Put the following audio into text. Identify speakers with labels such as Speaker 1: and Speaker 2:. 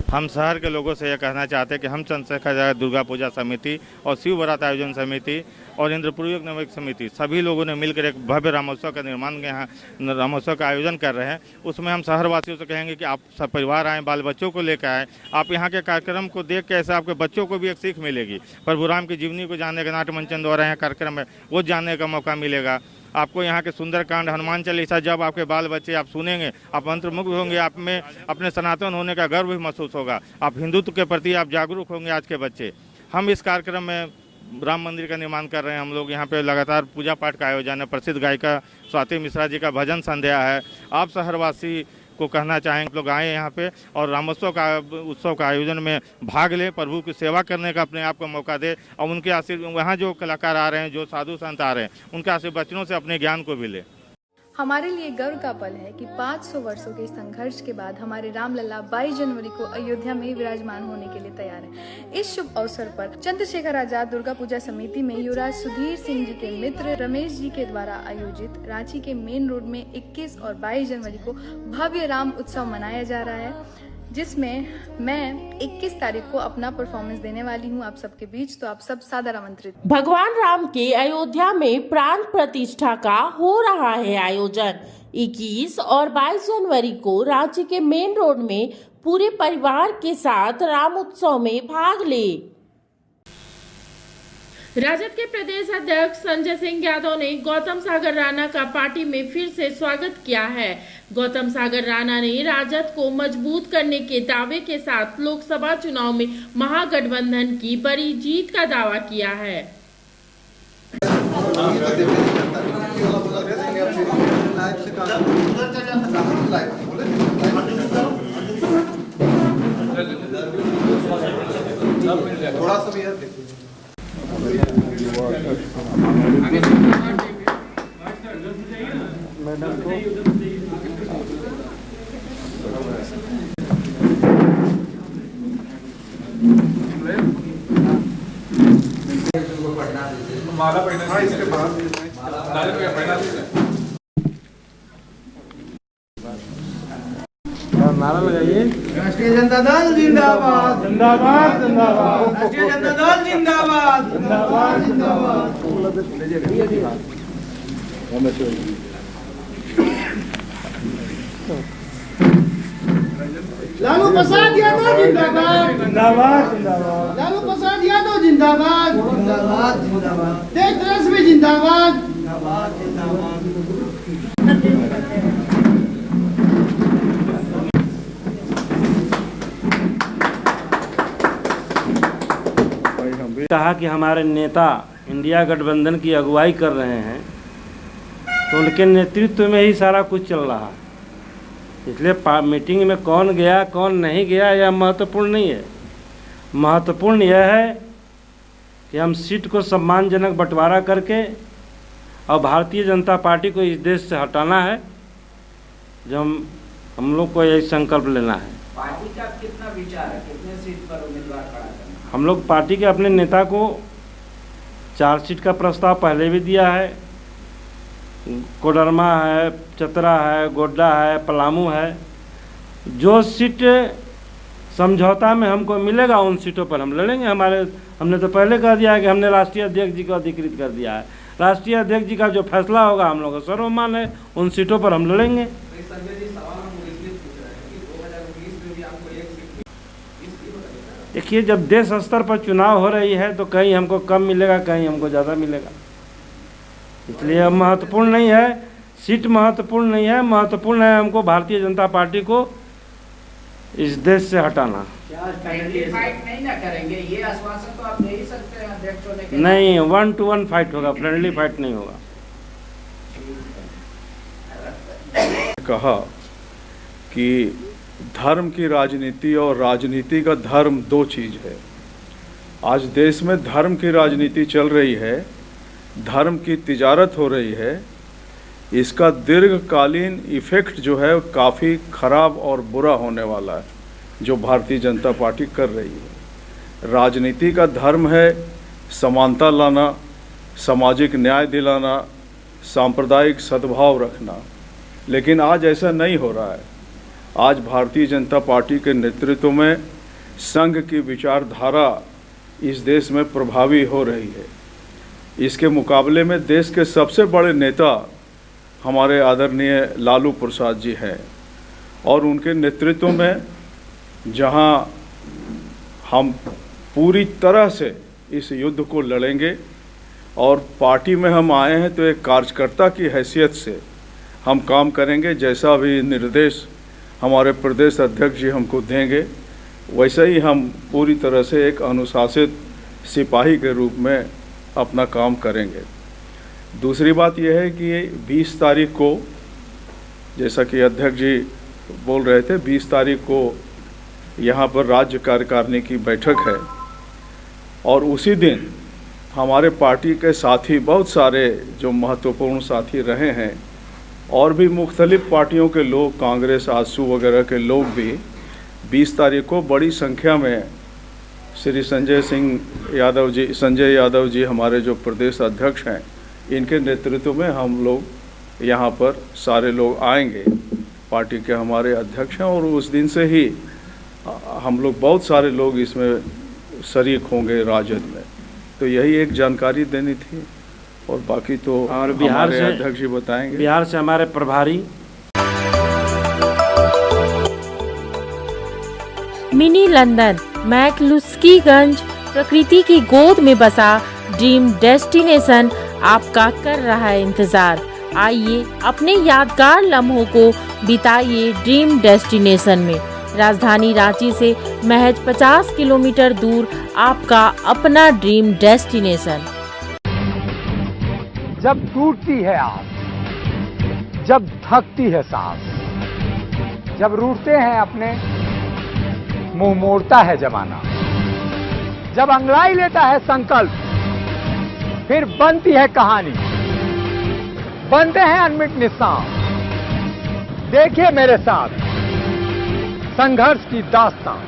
Speaker 1: हम शहर के लोगों से यह कहना चाहते हैं कि हम चंद्रशेखर दुर्गा पूजा समिति और शिव बारात आयोजन समिति और इंद्रपुरी नवक समिति सभी लोगों ने मिलकर एक भव्य रामोत्सव का निर्माण यहाँ रामोत्सव का आयोजन कर रहे हैं। उसमें हम शहरवासियों से कहेंगे कि आप सब परिवार आएँ, बाल बच्चों को लेकर आएँ। आप यहाँ के कार्यक्रम को देख के ऐसे आपके बच्चों को भी एक सीख मिलेगी, प्रभु राम की जीवनी को जानने का नाट्य मंचन द्वारा यहाँ कार्यक्रम है वो जानने का मौका मिलेगा। आपको यहाँ के सुंदरकांड, हनुमान चालीसा जब आपके बाल बच्चे आप सुनेंगे, आप मंत्रमुग्ध होंगे, आप में अपने सनातन होने का गर्व भी महसूस होगा, आप हिंदुत्व के प्रति आप जागरूक होंगे। आज के बच्चे, हम इस कार्यक्रम में राम मंदिर का निर्माण कर रहे हैं। हम लोग यहाँ पे लगातार पूजा पाठ का आयोजन है। प्रसिद्ध गायिका स्वाति मिश्रा जी का भजन संध्या है। आप शहरवासी को कहना चाहेंगे लोग आए यहाँ पे और रामोत्सव का उत्सव का आयोजन में भाग लें, प्रभु की सेवा करने का अपने आप को मौका दे और उनके आशीर्वाद, वहाँ जो कलाकार आ रहे हैं, जो साधु संत आ रहे हैं, उनके आशीर्वचनों से अपने ज्ञान को भी लें।
Speaker 2: हमारे लिए गर्व का पल है कि 500 वर्षों के संघर्ष के बाद हमारे रामलला 22 जनवरी को अयोध्या में विराजमान होने के लिए तैयार हैं। इस शुभ अवसर पर चंद्रशेखर आजाद दुर्गा पूजा समिति में युवराज सुधीर सिंह जी के मित्र रमेश जी के द्वारा आयोजित रांची के मेन रोड में 21 और 22 जनवरी को भव्य राम उत्सव मनाया जा रहा है, जिसमें मैं 21 तारीख को अपना परफॉर्मेंस देने वाली हूं आप सबके बीच, तो आप सब सादर आमंत्रित।
Speaker 3: भगवान राम के अयोध्या में प्राण प्रतिष्ठा का हो रहा है आयोजन। 21 और 22 जनवरी को रांची के मेन रोड में पूरे परिवार के साथ राम उत्सव में भाग ले। राजद के प्रदेश अध्यक्ष संजय सिंह यादव ने गौतम सागर राणा का पार्टी में फिर से स्वागत किया है। गौतम सागर राणा ने राजद को मजबूत करने के दावे के साथ लोकसभा चुनाव में महागठबंधन की बड़ी जीत का दावा किया है।
Speaker 4: थोड़ा सा भी मैडम को माला पहना, इसके बाद नारा लगाइए।
Speaker 5: राष्ट्रीय जनता दल जिंदाबाद
Speaker 4: जिंदाबाद जिंदाबाद,
Speaker 5: राष्ट्रीय जनता दल जिंदाबाद
Speaker 4: जिंदाबाद जिंदाबाद।
Speaker 5: लालू प्रसाद यादव जिंदाबाद
Speaker 4: जिंदाबाद जिंदाबाद,
Speaker 5: लालू प्रसाद यादव जिंदाबाद जिंदाबाद जिंदाबाद, तेज रश्मि जिंदाबाद जिंदाबाद जिंदाबाद।
Speaker 6: कहा कि हमारे नेता इंडिया गठबंधन की अगुवाई कर रहे हैं, तो उनके नेतृत्व में ही सारा कुछ चल रहा है। इसलिए मीटिंग में कौन गया कौन नहीं गया यह महत्वपूर्ण नहीं है। महत्वपूर्ण यह है कि हम सीट को सम्मानजनक बंटवारा करके और भारतीय जनता पार्टी को इस देश से हटाना है। जो हम लोग को यही संकल्प लेना है।
Speaker 7: पार्टी का कितना विचार है, कितने सीट पर उम्मीदवार खड़ा करना?
Speaker 6: हम लोग पार्टी के अपने नेता को 4 सीट का प्रस्ताव पहले भी दिया है। कोडरमा है, चतरा है, गोड्डा है, पलामू है। जो सीट समझौता में हमको मिलेगा उन सीटों पर हम लड़ेंगे। हमने तो पहले कह दिया है कि हमने राष्ट्रीय अध्यक्ष जी को अधिकृत कर दिया है। राष्ट्रीय अध्यक्ष जी का जो फैसला होगा हम लोग का सर्वमान्य है, उन सीटों पर हम लड़ेंगे। देखिए, जब देश स्तर पर चुनाव हो रही है तो कहीं हमको कम मिलेगा, कहीं हमको ज़्यादा मिलेगा। इसलिए महत्वपूर्ण नहीं है, सीट महत्वपूर्ण नहीं है। महत्वपूर्ण है हमको भारतीय जनता पार्टी को इस देश से हटाना।
Speaker 7: फाइट नहीं ना करेंगे, ये आश्वासन तो आप दे ही सकते हैं अध्यक्ष होने के।
Speaker 6: नहीं, 1-to-1 फाइट होगा, फ्रेंडली फाइट नहीं होगा।
Speaker 8: कहा कि धर्म की राजनीति और राजनीति का धर्म 2 चीज़ है। आज देश में धर्म की राजनीति चल रही है, धर्म की तिजारत हो रही है। इसका दीर्घकालीन इफ़ेक्ट जो है काफ़ी ख़राब और बुरा होने वाला है, जो भारतीय जनता पार्टी कर रही है। राजनीति का धर्म है समानता लाना, सामाजिक न्याय दिलाना, सांप्रदायिक सद्भाव रखना। लेकिन आज ऐसा नहीं हो रहा है। आज भारतीय जनता पार्टी के नेतृत्व में संघ की विचारधारा इस देश में प्रभावी हो रही है। इसके मुकाबले में देश के सबसे बड़े नेता हमारे आदरणीय लालू प्रसाद जी हैं और उनके नेतृत्व में जहां हम पूरी तरह से इस युद्ध को लड़ेंगे और पार्टी में हम आए हैं तो एक कार्यकर्ता की हैसियत से हम काम करेंगे। जैसा भी निर्देश हमारे प्रदेश अध्यक्ष जी हमको देंगे वैसे ही हम पूरी तरह से एक अनुशासित सिपाही के रूप में अपना काम करेंगे। दूसरी बात यह है कि 20 तारीख को, जैसा कि अध्यक्ष जी बोल रहे थे, 20 तारीख को यहाँ पर राज्य कार्यकारिणी की बैठक है और उसी दिन हमारे पार्टी के साथी, बहुत सारे जो महत्वपूर्ण साथी रहे हैं और भी मुख्तलिफ पार्टियों के लोग, कांग्रेस, आजसू वगैरह के लोग भी 20 तारीख को बड़ी संख्या में श्री संजय यादव जी हमारे जो प्रदेश अध्यक्ष हैं, इनके नेतृत्व में हम लोग यहाँ पर सारे लोग आएंगे। पार्टी के हमारे अध्यक्ष हैं और उस दिन से ही हम लोग बहुत सारे लोग इसमें शरीक होंगे राजद में। तो यही एक जानकारी देनी थी और बाकी तो
Speaker 6: और बिहार से
Speaker 8: अध्यक्ष जी बताएंगे।
Speaker 6: बिहार से हमारे प्रभारी
Speaker 9: मिनी लंदन मैक्लुस्कीगंज प्रकृति की गोद में बसा ड्रीम डेस्टिनेशन आपका कर रहा है इंतजार। आइए अपने यादगार लम्हों को बिताइए ड्रीम डेस्टिनेशन में। राजधानी रांची से महज 50 किलोमीटर दूर आपका अपना ड्रीम डेस्टिनेशन।
Speaker 10: जब टूटती है आस, जब थकती है सांस, जब रूठते हैं अपने, मुंह मोड़ता है जमाना, जब अंगड़ाई लेता है संकल्प, फिर बनती है कहानी, बनते हैं अनमिट निशान। देखिए मेरे साथ संघर्ष की दास्तान।